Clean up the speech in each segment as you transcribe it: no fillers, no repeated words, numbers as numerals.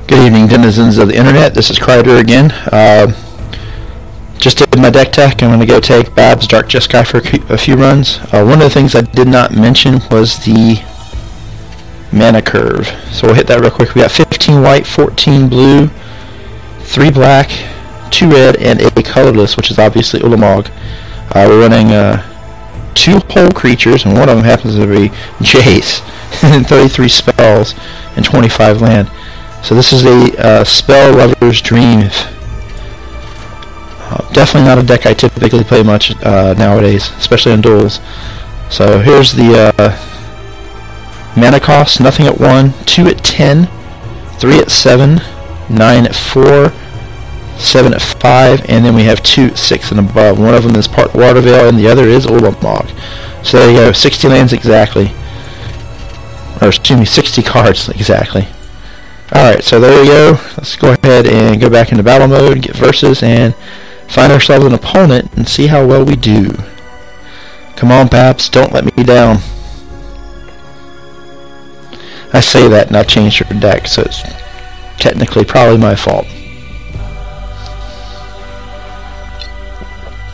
Good evening, denizens of the internet. This is Kreider again. Just did my deck tech. I'm going to go take Bab's Dark Jeskai for a few runs. One of the things I did not mention was the mana curve. So we'll hit that real quick. We got 15 white, 14 blue, 3 black, 2 red, and a colorless, which is obviously Ulamog. We're running 2 whole creatures, and one of them happens to be Jace, and 33 spells, and 25 land. So this is a Spell Lover's Dream. Definitely not a deck I typically play much nowadays, especially in duels. So here's the mana cost: nothing at 1, 2 at 10, 3 at 7, 9 at 4, 7 at 5, and then we have 2 at 6 and above. One of them is part Water Veil, and the other is Ulamog. So there you go, 60 lands exactly. Or excuse me, 60 cards exactly. Alright, so there we go. Let's go ahead and go back into battle mode, get versus, and find ourselves an opponent and see how well we do. Come on, Babs, don't let me down. I say that and I've changed your deck, so it's technically probably my fault.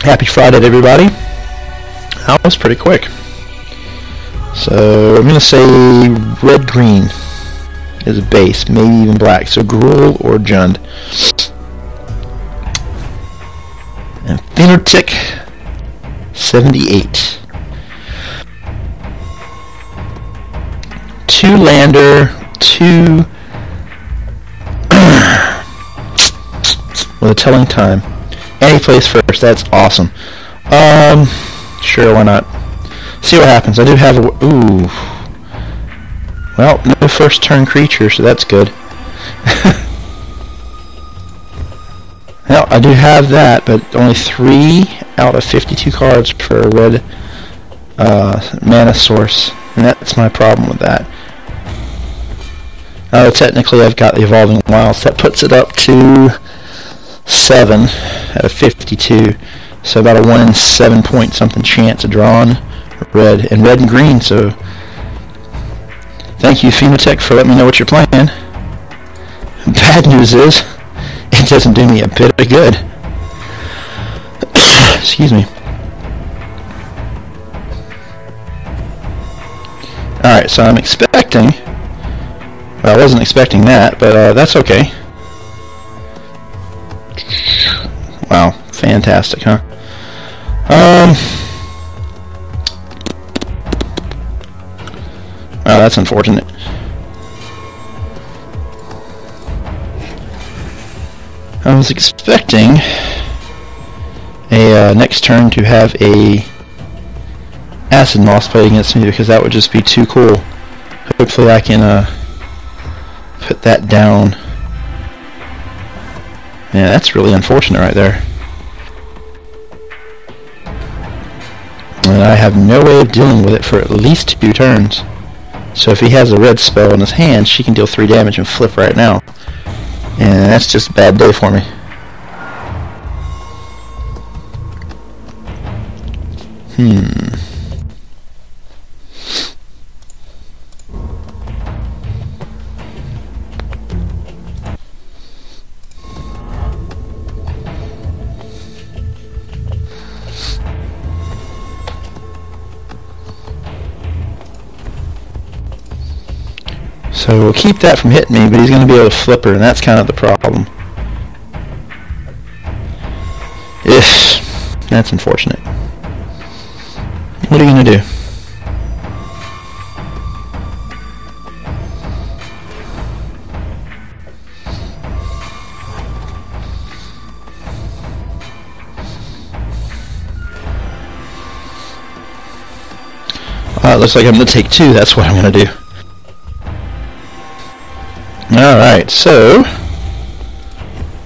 Happy Friday to everybody. That was pretty quick. So I'm going to say red-green is a base, maybe even black. So Gruul or Jund. And Phenotyp 78. 2 lander, 2 with a telling time. And he plays first. That's awesome. Sure, why not? See what happens. I do have a... Ooh. Well, no first turn creature, so that's good. Well, I do have that, but only 3 out of 52 cards for a red mana source. And that's my problem with that. Technically, I've got the Evolving Wilds. That puts it up to 7 out of 52. So about a 1 in 7 point something chance of drawing red. And red and green, so... Thank you, Phenotyp, for letting me know what you're playing. Bad news is, it doesn't do me a bit of good. Excuse me. Alright, so I'm expecting... Well, I wasn't expecting that, but that's okay. Wow, fantastic, huh? Oh, that's unfortunate. I was expecting a next turn to have a Acid Moss played against me, because that would just be too cool. Hopefully I can put that down. Yeah, that's really unfortunate right there. And I have no way of dealing with it for at least 2 turns. So if he has a red spell in his hand, she can deal 3 damage and flip right now. And that's just a bad day for me. So we'll keep that from hitting me, but he's going to be able to flip her, and that's kind of the problem. That's unfortunate. What are you going to do? It looks like I'm going to take 2. That's what I'm going to do. Alright, so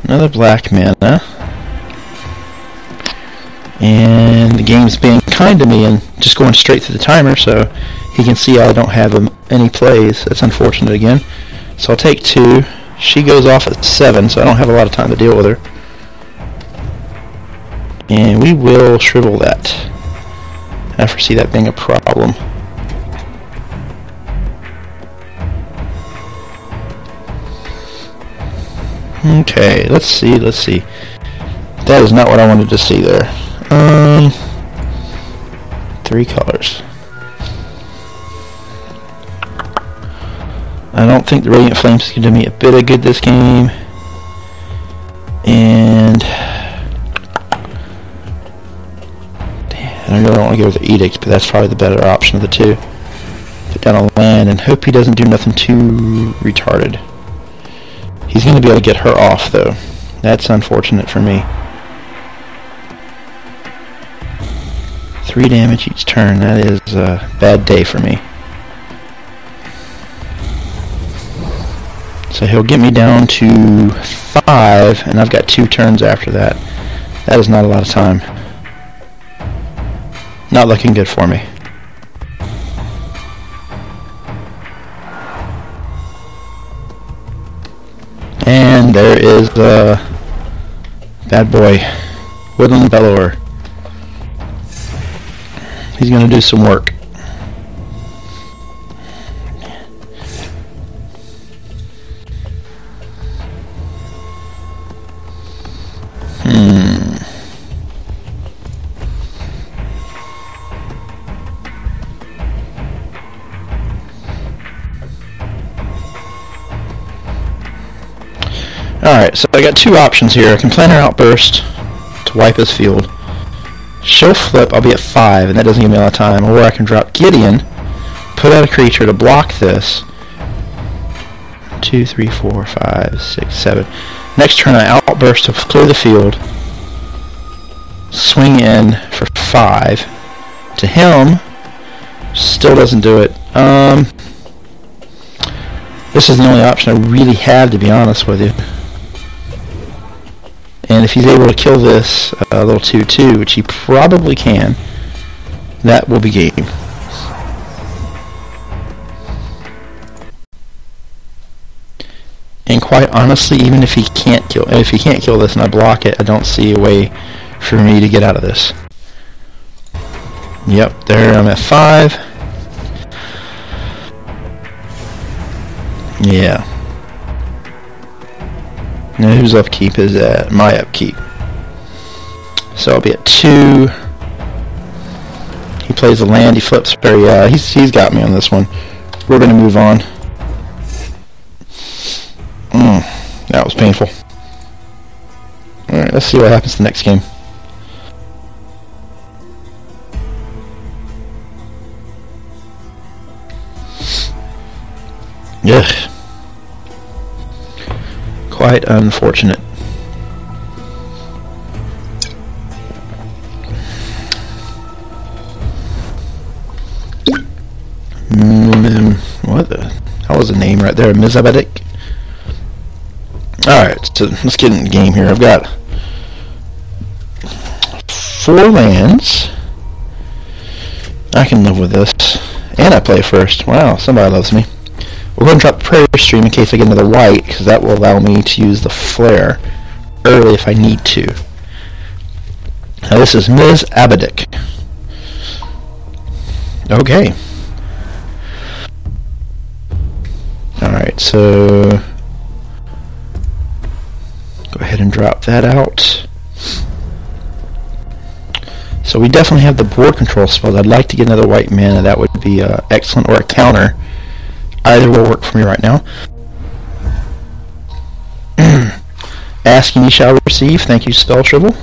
another black mana, and the game's being kind to me and just going straight through the timer, so he can see I don't have any plays. That's unfortunate again. So I'll take 2. She goes off at 7, so I don't have a lot of time to deal with her. And we will shrivel that. I foresee that being a problem. Okay, let's see. That is not what I wanted to see there. 3 colors. I don't think the Radiant Flames is going to do me a bit of good this game. And I really don't want to go with the Edicts, but that's probably the better option of the two. Put down a land and hope he doesn't do nothing too retarded. He's going to be able to get her off, though. That's unfortunate for me. 3 damage each turn. That is a bad day for me. So he'll get me down to 5, and I've got 2 turns after that. That is not a lot of time. Not looking good for me. And there is bad boy, Woodland Bellower. He's going to do some work. Alright, so I got 2 options here. I can Planner Outburst to wipe his field. Show Flip, I'll be at 5, and that doesn't give me a lot of time. Or I can drop Gideon, put out a creature to block this. 2, 3, 4, 5, 6, 7. Next turn I Outburst to clear the field. Swing in for 5. To him, still doesn't do it. This is the only option I really have, to be honest with you. And if he's able to kill this little 2/2, which he probably can, that will be game. And quite honestly, even if he can't kill this and I block it, I don't see a way for me to get out of this. Yep, there I'm at 5. Yeah. Now whose upkeep is at? My upkeep. So I'll be at 2. He plays a land, he flips her, yeah, he's got me on this one. We're gonna move on. That was painful. Alright, let's see what happens the next game. Ugh. Quite unfortunate. What the? That was a name right there, Mizabedik. Alright, so let's get in the game here. I've got 4 lands. I can live with this. And I play first. Wow, somebody loves me. We're going to drop the Prairie Stream in case I get another white, because that will allow me to use the Flare early if I need to. Now this is Ms. Abadik. Okay. Alright, so go ahead and drop that out. So we definitely have the board control spells. I'd like to get another white mana. That would be excellent, or a counter. Either will work for me right now. Ask and ye shall receive. Thank you, Spell Shrivel.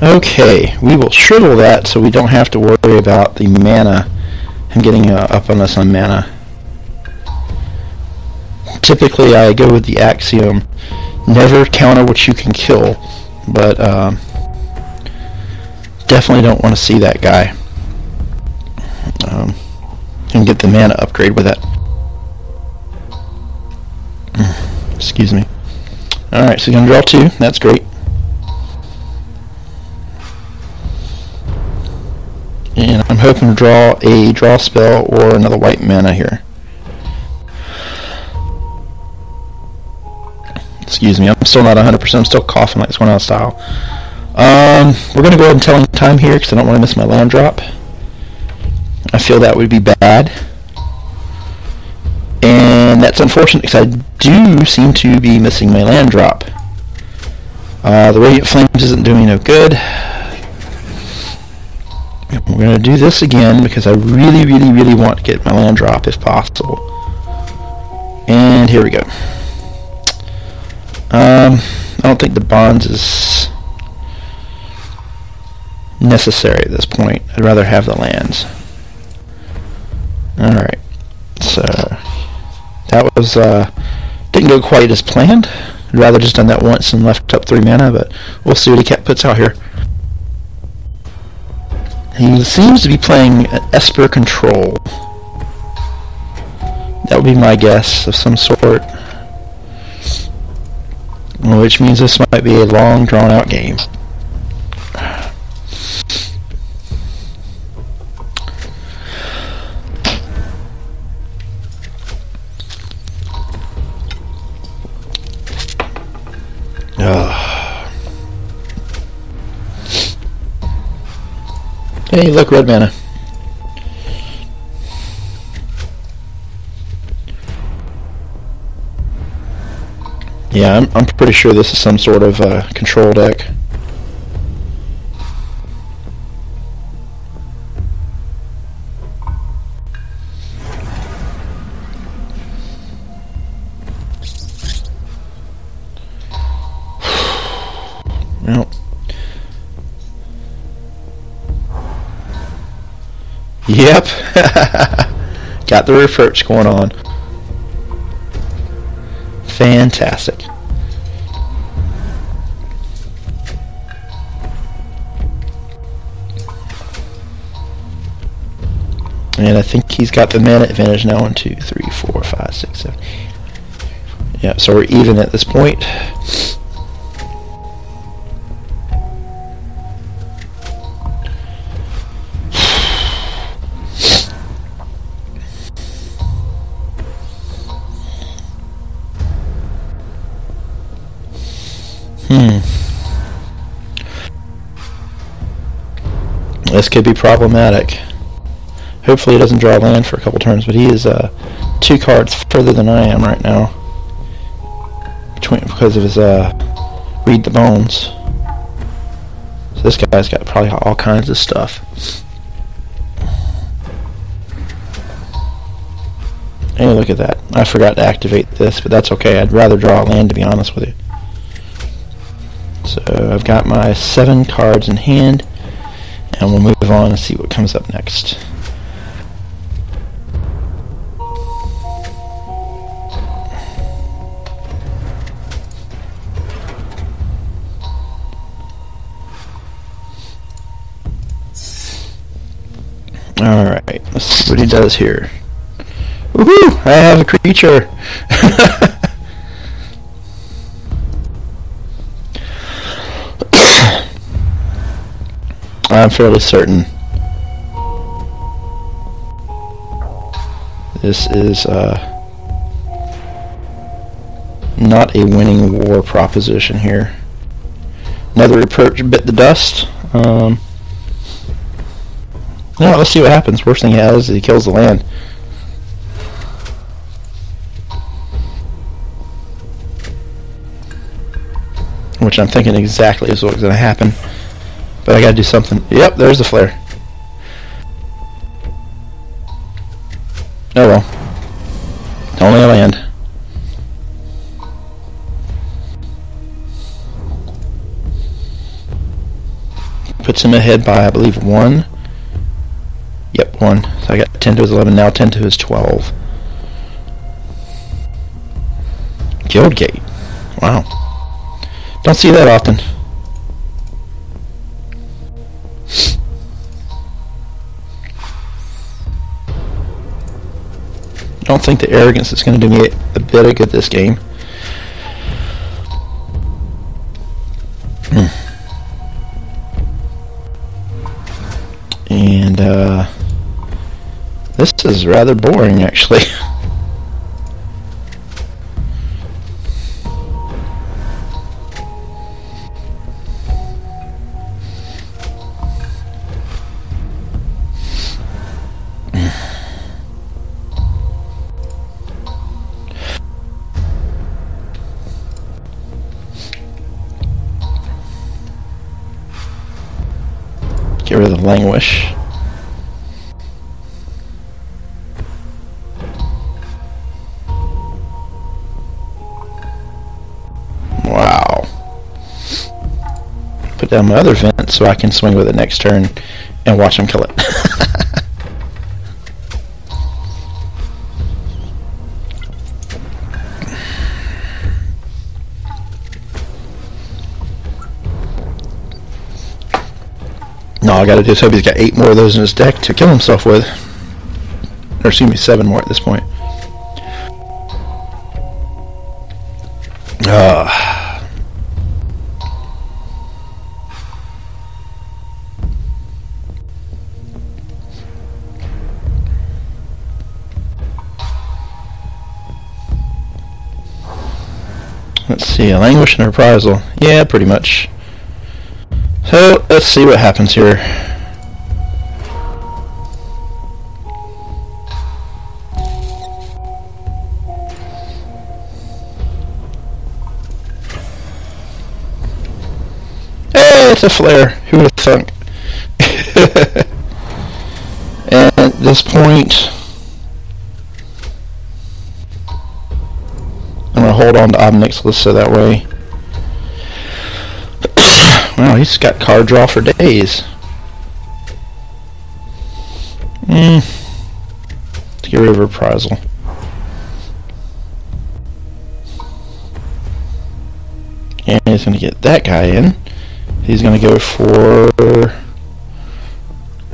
Okay, we will shrivel that so we don't have to worry about the mana, him getting up on us on mana. Typically I go with the axiom, never counter what you can kill, but definitely don't want to see that guy. And get the mana upgrade with that. Excuse me. Alright, so you're going to draw 2. That's great. And I'm hoping to draw a draw spell or another white mana here. Excuse me, I'm still not 100%. I'm still coughing like it's going out of style. We're going to go ahead and tell him time here because I don't want to miss my land drop. I feel that would be bad. And that's unfortunate because I do seem to be missing my land drop. The Radiant Flames isn't doing no good. We're going to do this again because I really, really, really want to get my land drop if possible. And here we go. I don't think the bonds is necessary at this point. I'd rather have the lands. Alright, so that was, didn't go quite as planned. I'd rather just done that once and left up 3 mana, but we'll see what he puts out here. He seems to be playing an Esper Control. That would be my guess of some sort. Which means this might be a long, drawn-out game. Hey, look, red mana. Yeah, I'm pretty sure this is some sort of control deck. Well. Yep. Got the research going on. Fantastic. And I think he's got the mana advantage now. 1, 2, 3, 4, 5, 6, 7. Yeah, so we're even at this point. This could be problematic. Hopefully he doesn't draw land for a couple turns, but he is 2 cards further than I am right now. Because of his Read the Bones. So this guy's got probably all kinds of stuff. Hey, look at that. I forgot to activate this, but that's okay. I'd rather draw a land, to be honest with you. So I've got my 7 cards in hand, and we'll move on and see what comes up next. Alright, let's see what he does here. Woohoo! I have a creature! I'm fairly certain this is not a winning war proposition here. Another reproach bit the dust. No, let's see what happens. Worst thing he has is he kills the land. Which I'm thinking exactly is what's going to happen. But I gotta do something. Yep, there's the flare. Oh well. Only a land. Puts him ahead by, I believe, 1. Yep, 1. So I got 10 to his 11, now 10 to his 12. Guildgate. Wow. Don't see that often. I don't think the arrogance is going to do me a bit of good this game. And this is rather boring, actually. Get rid of the languish. Wow. Put down my other vent so I can swing with it next turn and watch him kill it. No, all I gotta do is hope he's got 8 more of those in his deck to kill himself with. Or excuse me, 7 more at this point. Let's see, a languish and a reprisal. Yeah, pretty much. So, let's see what happens here. Hey, it's a flare. Who would have thunk? And at this point, I'm going to hold on to Obnixilus so that way. Wow, he's got card draw for days. To get rid of reprisal. And he's going to get that guy in. He's going to go for,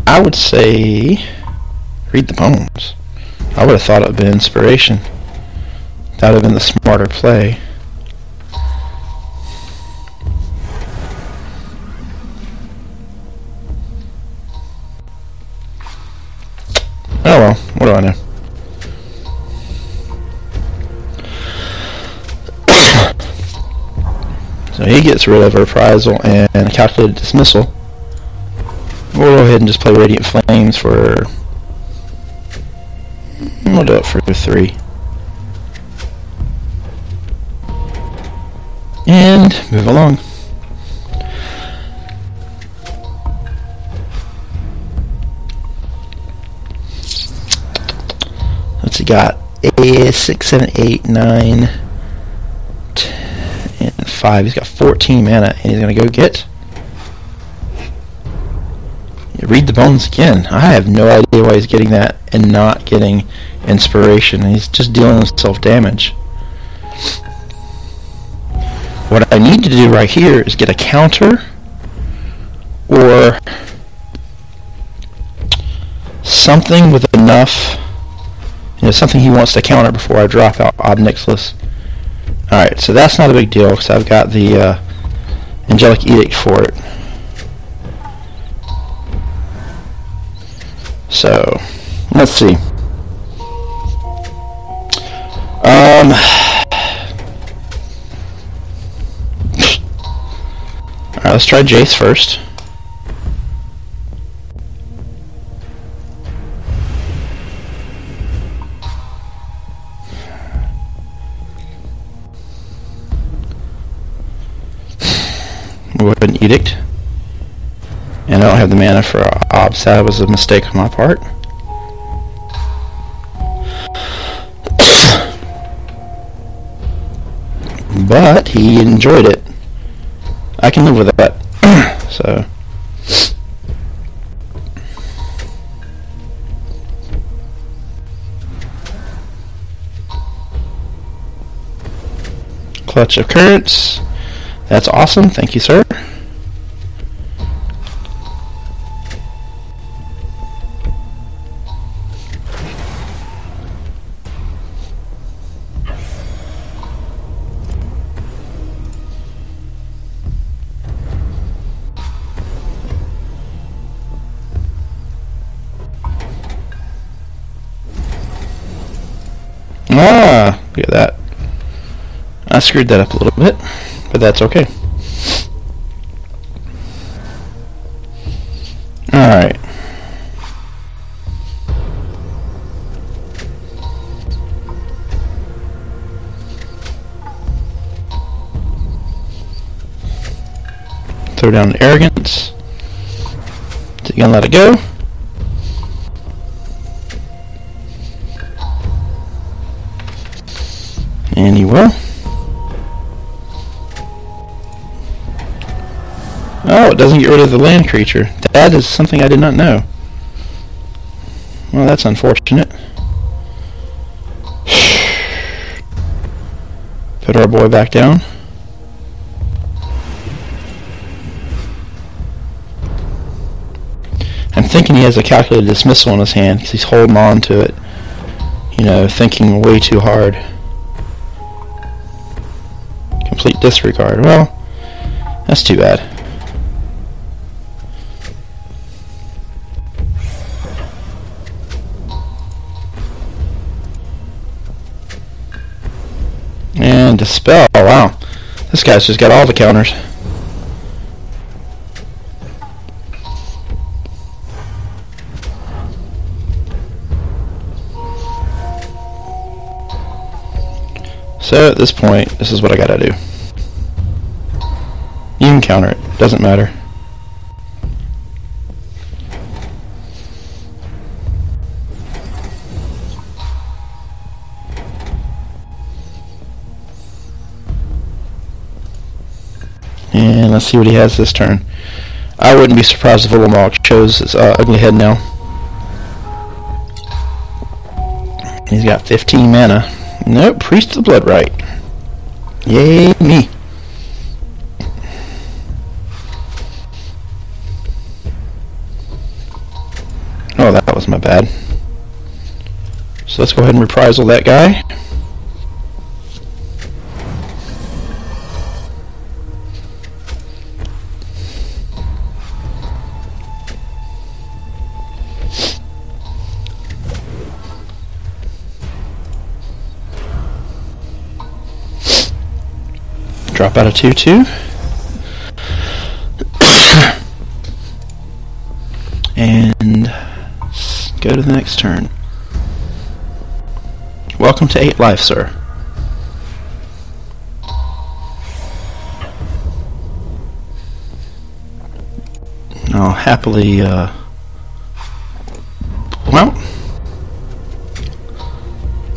I would say, read the bones. I would have thought it would have been inspiration. That would have been the smarter play. Oh well, what do I know? So he gets rid of reprisal and a calculated dismissal. We'll go ahead and just play Radiant Flames for... We'll do it for 3. And move along. Let's see, got a 6, 7, 8, 9, 10, and 5. He's got 14 mana, and he's going to go get... Read the bones again. I have no idea why he's getting that and not getting inspiration. He's just dealing himself damage. What I need to do right here is get a counter or something with enough, something he wants to counter before I drop out Obnixilus. Alright, so that's not a big deal because I've got the Angelic Edict for it. So, let's see. Alright, let's try Jace first. We'll go ahead and Edict. And I don't have the mana for Ob, so that was a mistake on my part. But he enjoyed it. I can live with that. So Clutch of Currents. That's awesome. Thank you, sir. Ah, look at that. I screwed that up a little bit, but that's okay. Alright. Throw down the Arrogance. he gonna let it go? And he will. Oh, it doesn't get rid of the land creature. That is something I did not know. Well, that's unfortunate. Put our boy back down. I'm thinking he has a calculated dismissal in his hand because he's holding on to it. You know, thinking way too hard. Complete disregard. Well, that's too bad. And dispel. Wow. This guy's just got all the counters. So at this point, this is what I gotta do. You can counter it. Doesn't matter. And let's see what he has this turn. I wouldn't be surprised if Ulamog shows his ugly head now. He's got 15 mana. Nope, Priest of the Bloodright. Yay me. Oh, that was my bad. So let's go ahead and reprisal that guy. Drop out a 2/2. And let's go to the next turn. Welcome to 8 life, sir. I'll happily, well,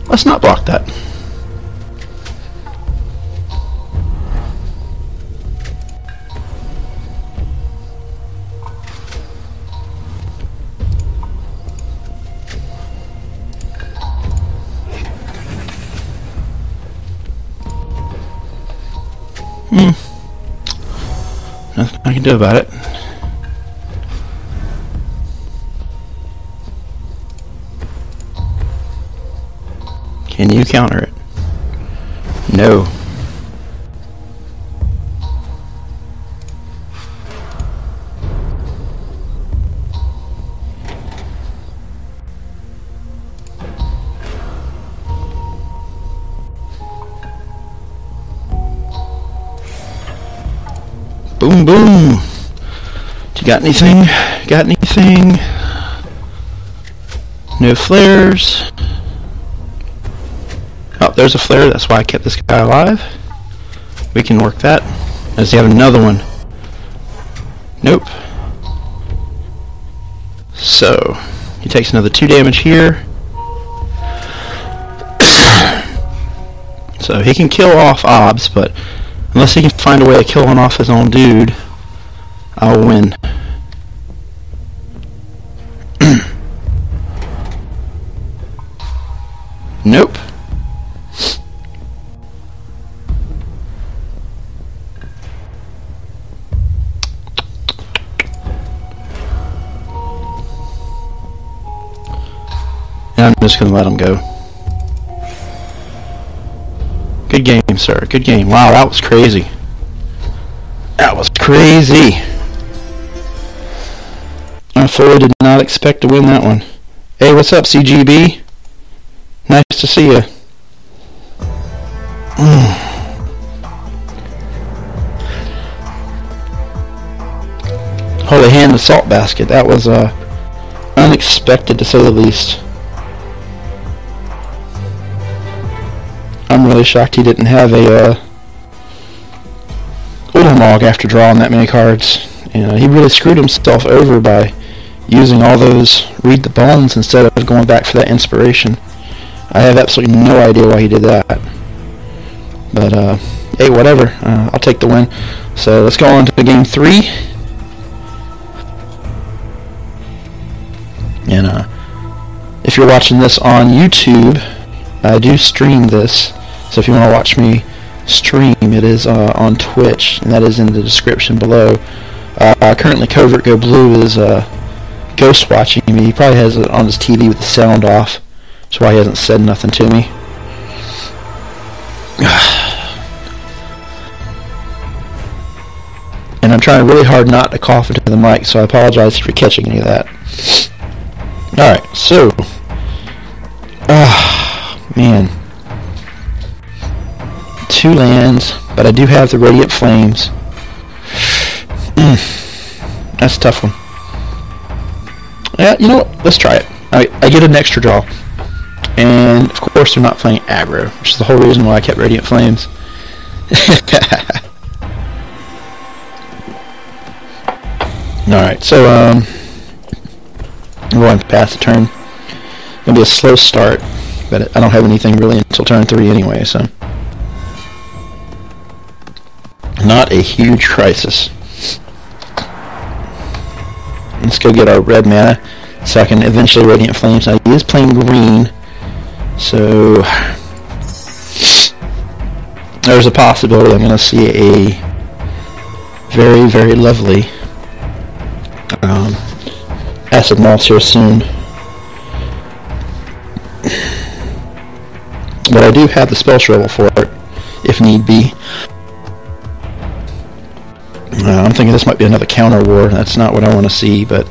let's not block that. Nothing I can do about it. Can you counter it? No. Boom, boom. You got anything? Got anything? No flares. Oh, there's a flare. That's why I kept this guy alive. We can work that. Does he have another one? Nope. So, he takes another 2 damage here. So he can kill off Obs, but unless he can find a way of killing off his own dude, I'll win. Nope. And I'm just going to let him go. Good game, sir. Good game. Wow, that was crazy. That was crazy. I fully did not expect to win that one. Hey, what's up, CGB? Nice to see you. Holy hand, the salt basket. That was unexpected, to say the least. I'm really shocked he didn't have a Ulamog after drawing that many cards. And he really screwed himself over by using all those read the bones instead of going back for that inspiration. I have absolutely no idea why he did that. But, hey, whatever. I'll take the win. So let's go on to game 3. And if you're watching this on YouTube, I do stream this. So if you want to watch me stream, it is on Twitch, and that is in the description below. Currently, Covert Go Blue is ghost watching me. He probably has it on his TV with the sound off. That's why he hasn't said nothing to me. And I'm trying really hard not to cough into the mic, so I apologize if you're catching any of that. Alright, so... man. 2 lands, but I do have the Radiant Flames. That's a tough one. Yeah, you know what? Let's try it. I get an extra draw. And, of course, they're not playing aggro, which is the whole reason why I kept Radiant Flames. Alright, so, I'm going to pass the turn. It's going to be a slow start, but I don't have anything really until turn 3 anyway, so. Not a huge crisis. Let's go get our red mana, so I can eventually Radiant Flames. Now, he is playing green, so there's a possibility I'm going to see a very, very lovely Acid Moss here soon. But I do have the spell shrivel for it, if need be. I'm thinking this might be another counter war. That's not what I want to see, but...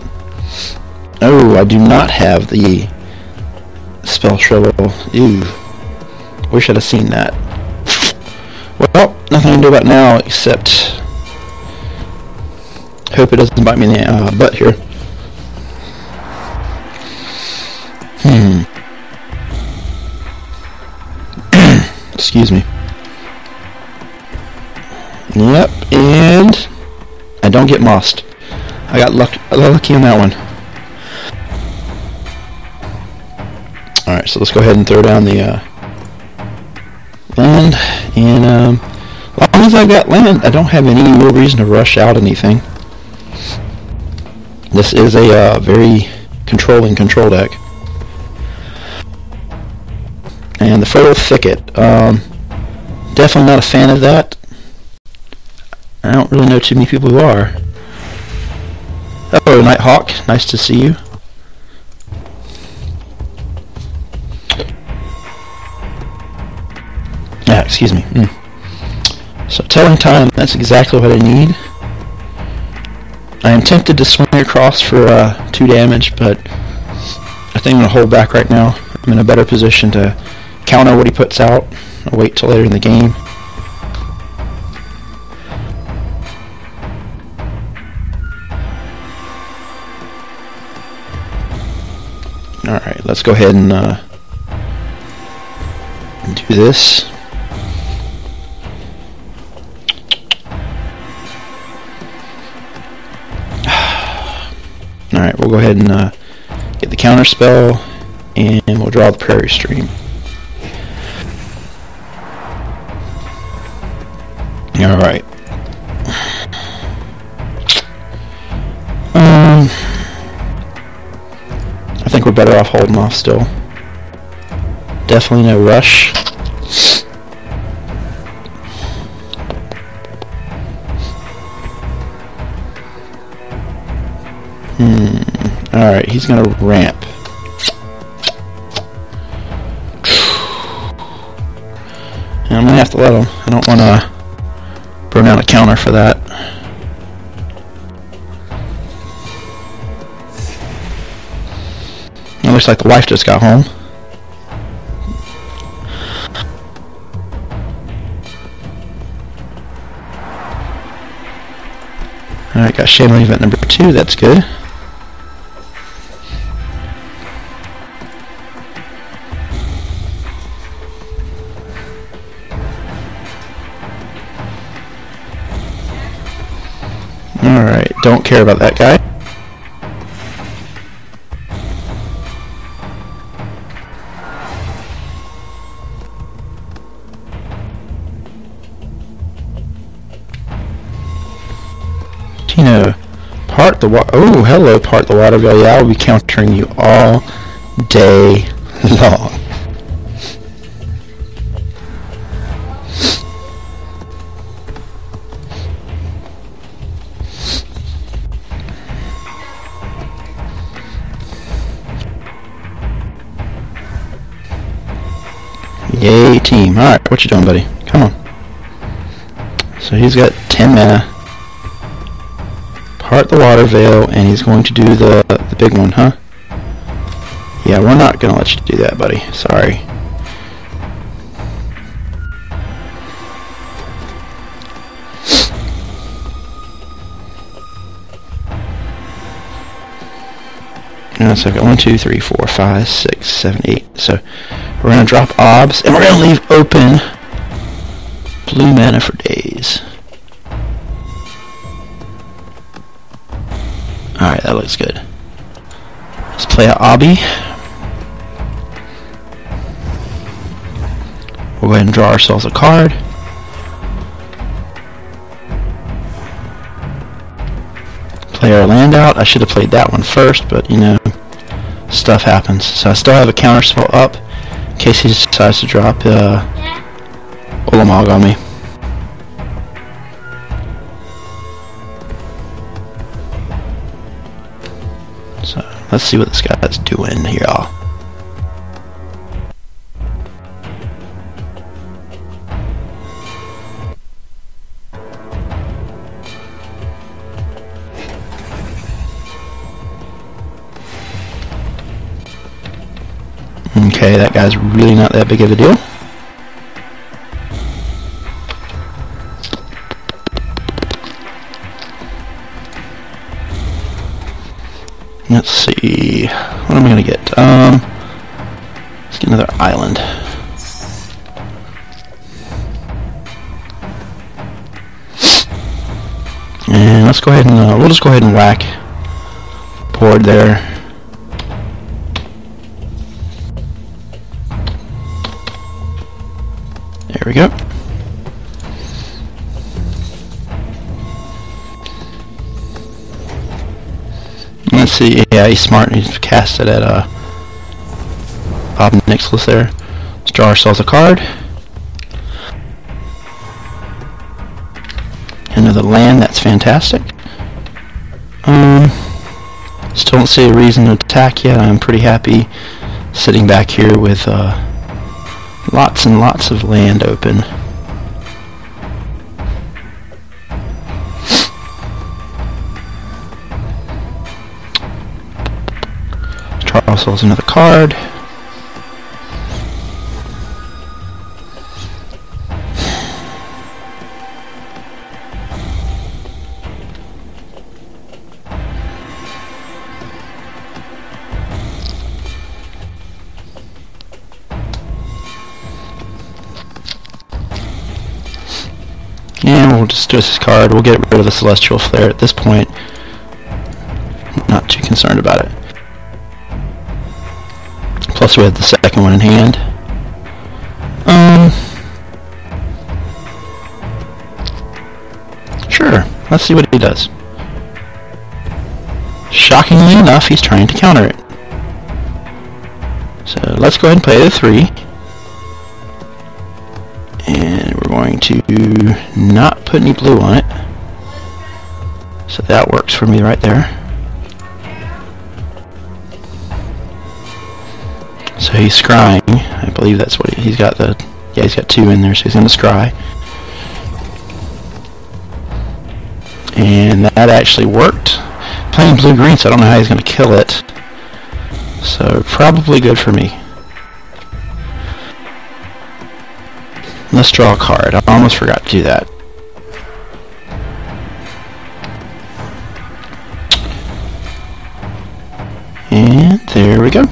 Oh, I do not have the spell shrivel. Ew. Wish I'd have seen that. Well, nothing I can do about it now except... hope it doesn't bite me in the butt here. Excuse me. Yep, and I don't get mossed. I got lucky on that one. Alright, so let's go ahead and throw down the land. And as long as I've got land, I don't have any real reason to rush out anything. This is a very controlling control deck. And the Fertile Thicket. Definitely not a fan of that. I don't really know too many people who are. Hello, Nighthawk. Nice to see you. Excuse me. So, Telling Time, that's exactly what I need. I am tempted to swing across for 2 damage, but I think I'm going to hold back right now. I'm in a better position to counter what he puts out. I'll wait till later in the game. Alright, let's go ahead and do this. Alright, we'll go ahead and get the counter spell, and we'll draw the Prairie Stream. Alright. I think we're better off holding off still. Definitely no rush. Alright, he's gonna ramp. And I'm gonna have to let him. I don't wanna burn out a counter for that. It looks like the wife just got home. Alright, got Shaman event number 2, that's good. Alright, don't care about that guy. the water. Oh, hello, part the water veil. Yeah, I'll be countering you all day long. Yay, team. Alright, what you doing, buddy? Come on. So he's got 10 mana. Part the water veil, and he's going to do the big one, huh? Yeah, we're not going to let you do that, buddy. Sorry. So I've got 1, 2, 3, 4, 5, 6, 7, 8. So we're going to drop obs, and we're going to leave open blue mana for days. Alright, that looks good. Let's play a obby. We'll go ahead and draw ourselves a card. Play our land out. I should have played that one first, but you know, stuff happens. So I still have a counter spell up in case he decides to drop Ulamog on me. So let's see what this guy's doing here, y'all. Okay, that guy's really not that big of a deal. Let's see, what am I gonna get? Let's get another island. And let's go ahead and we'll just go ahead and whack board there. There we go. Let's see, yeah, he's smart, he's cast it at Bob Nicholas there. Let's draw ourselves a card. Another land, that's fantastic. Still don't see a reason to attack yet. I'm pretty happy sitting back here with lots and lots of land open. Draw ourselves another card. And we'll just do this card. We'll get rid of the Celestial Flare at this point. Not too concerned about it. Plus we have the second one in hand. Sure. Let's see what he does. Shockingly enough, he's trying to counter it. So let's go ahead and play the 3. And we're going to not put any blue on it. So that works for me right there. So he's scrying. I believe that's what he's got. Yeah, he's got 2 in there, so he's going to scry. And that actually worked. Playing blue-green, so I don't know how he's going to kill it. So probably good for me. Let's draw a card. I almost forgot to do that. And there we go.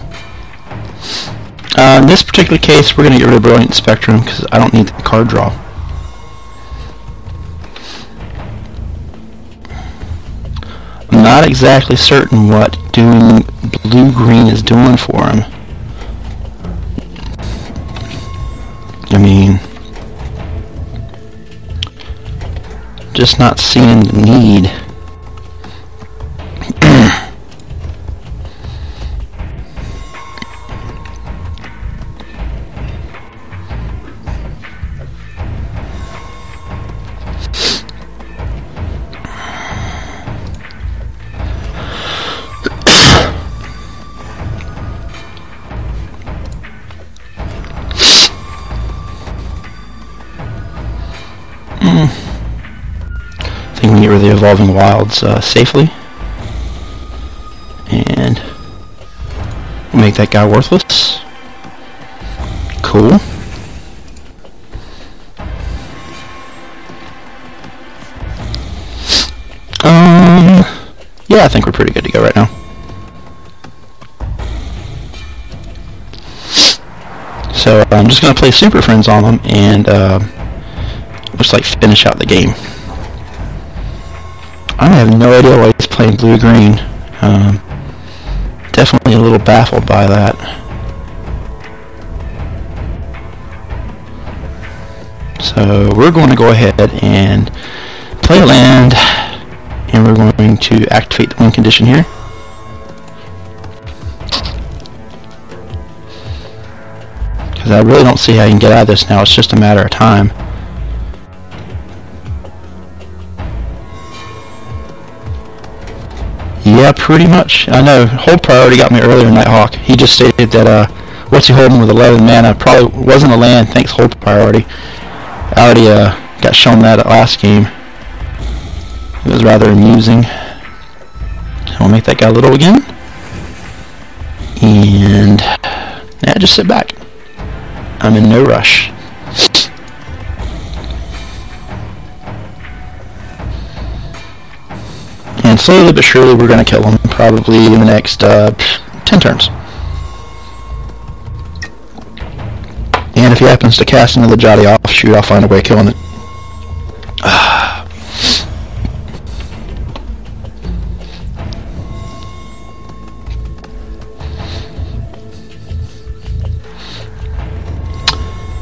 In this particular case, we're going to get rid of Brilliant Spectrum because I don't need the card draw. I'm not exactly certain what doing blue-green is doing for him. I mean, just not seeing the need. over the Evolving Wilds safely. And make that guy worthless. Cool. Yeah, I think we're pretty good to go right now. So I'm just going to play Super Friends on them and just like finish out the game. I have no idea why he's playing blue-green. Definitely a little baffled by that. So we're going to go ahead and play a land, and we're going to activate the win condition here. Because I really don't see how you can get out of this now. It's just a matter of time. Yeah, pretty much. I know. Hold priority got me earlier, Nighthawk. He just stated that what's he holding with 11 mana probably wasn't a land. Thanks, hold priority. I already got shown that at last game. It was rather amusing. I'll make that guy little again. And yeah, just sit back. I'm in no rush. And slowly but surely we're going to kill him, probably in the next 10 turns. And if he happens to cast another Jolly Offshoot, I'll find a way of killing it.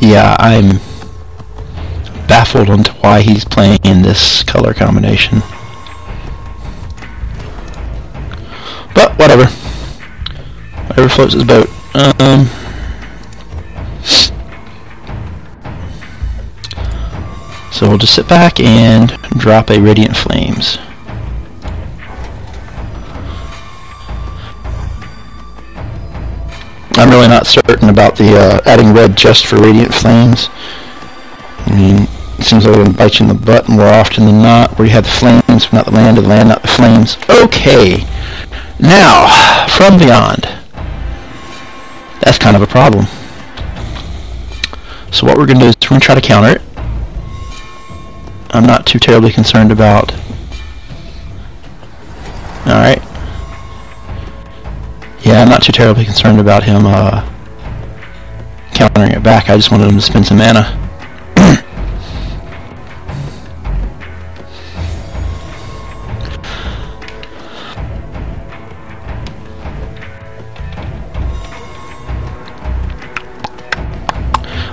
Yeah, I'm baffled onto why he's playing in this color combination. But whatever. Whatever floats his boat. So we'll just sit back and drop a Radiant Flames. I'm really not certain about the adding red just for Radiant Flames. I mean, it seems like it'll bite you in the butt more often than not, where you have the flames, not the land, or the land, not the flames. Okay, now, From Beyond. That's kind of a problem. So what we're going to do is we're going to try to counter it. I'm not too terribly concerned about... Alright. Yeah, I'm not too terribly concerned about him countering it back. I just wanted him to spend some mana.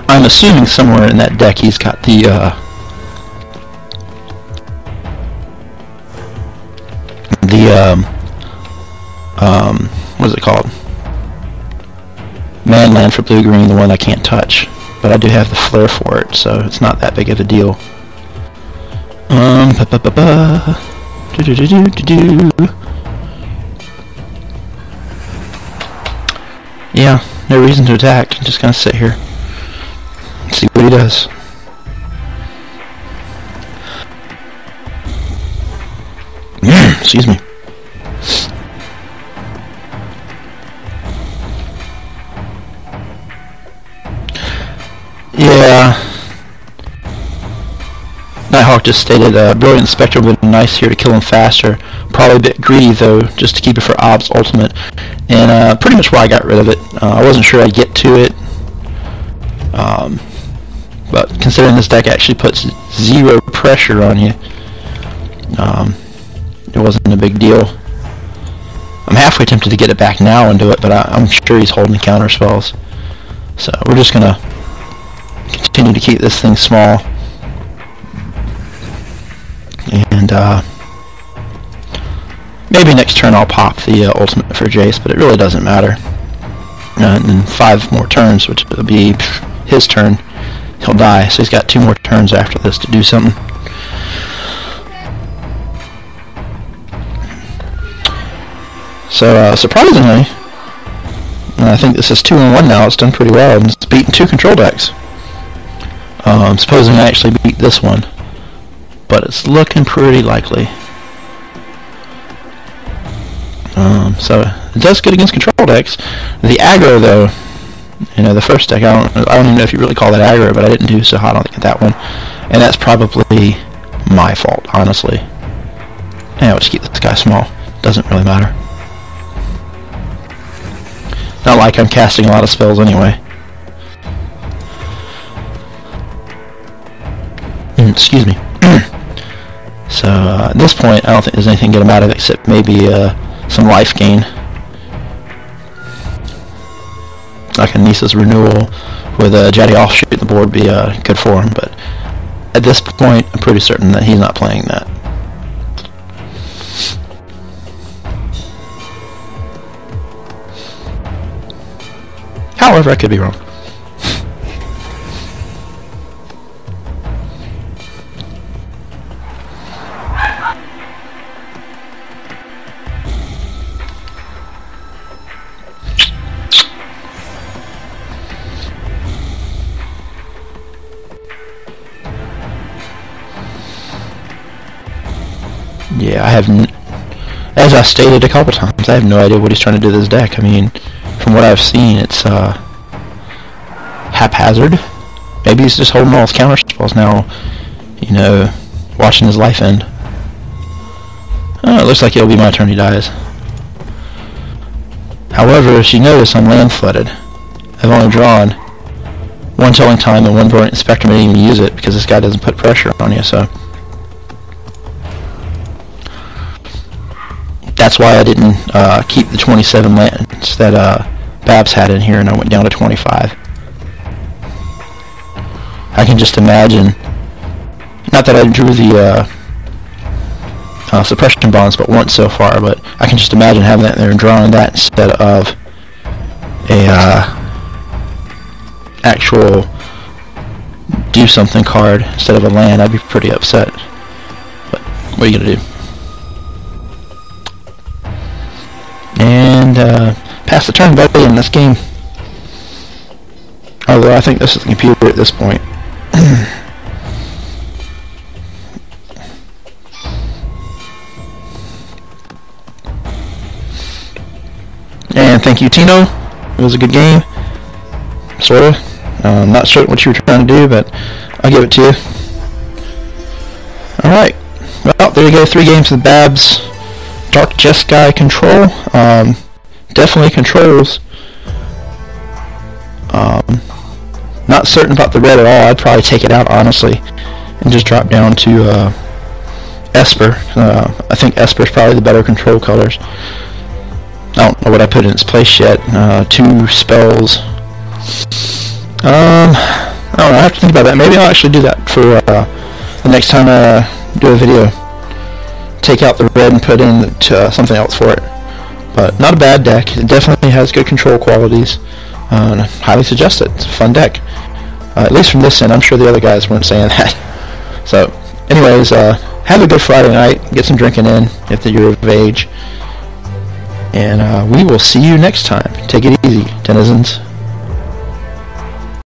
I'm assuming somewhere in that deck he's got the what is it called? Manland for blue-green, the one I can't touch. But I do have the flare for it, so it's not that big of a deal. Yeah, no reason to attack. I'm just gonna sit here. See what he does. Excuse me. Yeah. Nighthawk just stated, Brilliant Spectre would be nice here to kill him faster. Probably a bit greedy though, just to keep it for Ob's ultimate. And pretty much why I got rid of it. I wasn't sure I'd get to it. But considering this deck actually puts 0 pressure on you, it wasn't a big deal. I'm halfway tempted to get it back now and do it, but I'm sure he's holding counter spells. So we're just going to continue to keep this thing small. And maybe next turn I'll pop the ultimate for Jace, but it really doesn't matter. And in 5 more turns, which will be his turn, he'll die. So he's got 2 more turns after this to do something. So surprisingly, I think this is 2-1 now. It's done pretty well, and it's beaten 2 control decks. Supposing I actually beat this one. but it's looking pretty likely. So it does good against control decks. The aggro, though, you know, the first deck, I don't even know if you really call that aggro, but I didn't do so hot on that one, and that's probably my fault, honestly. And I'll just keep this guy small. Doesn't really matter. Not like I'm casting a lot of spells anyway. Excuse me. So at this point, I don't think there's anything to get him out of it except maybe some life gain. Like a Nisa's Renewal with a Jetty offshoot the board would be good for him, but at this point, I'm pretty certain that he's not playing that. However, I could be wrong. Yeah, as I stated a couple times, I have no idea what he's trying to do with this deck. I mean, from what I've seen, it's haphazard. Maybe he's just holding all his counter spells now, you know, watching his life end. Oh, it looks like it'll be my turn he dies. However, as you notice, I'm land flooded. I've only drawn one Telling Time and one Brilliant Spectrum. I didn't even use it because this guy doesn't put pressure on you, so that's why I didn't keep the 27 lands that Babs had in here, and I went down to 25. I can just imagine, not that I drew the suppression bonds but once so far, but I can just imagine having that there and drawing that instead of a actual do something card instead of a land. I'd be pretty upset. But what are you gonna do? And pass the turn, buddy, in this game. Although I think this is the computer at this point. And thank you, Tino. It was a good game. Sorta. I'm not certain what you were trying to do, but I'll give it to you. Alright. Well, there you go. 3 games of the Babs. Dark Jeskai control. Definitely controls. Not certain about the red at all. I'd probably take it out, honestly, and just drop down to Esper. I think Esper's probably the better control colors. I don't know what I put in its place yet. 2 spells. I don't know. I have to think about that. Maybe I'll actually do that for the next time I do a video. Take out the red and put in something else for it. But not a bad deck. It definitely has good control qualities. I highly suggest it. It's a fun deck. At least from this end. I'm sure the other guys weren't saying that. So, anyways, have a good Friday night. Get some drinking in if you're of age. And we will see you next time. Take it easy, denizens.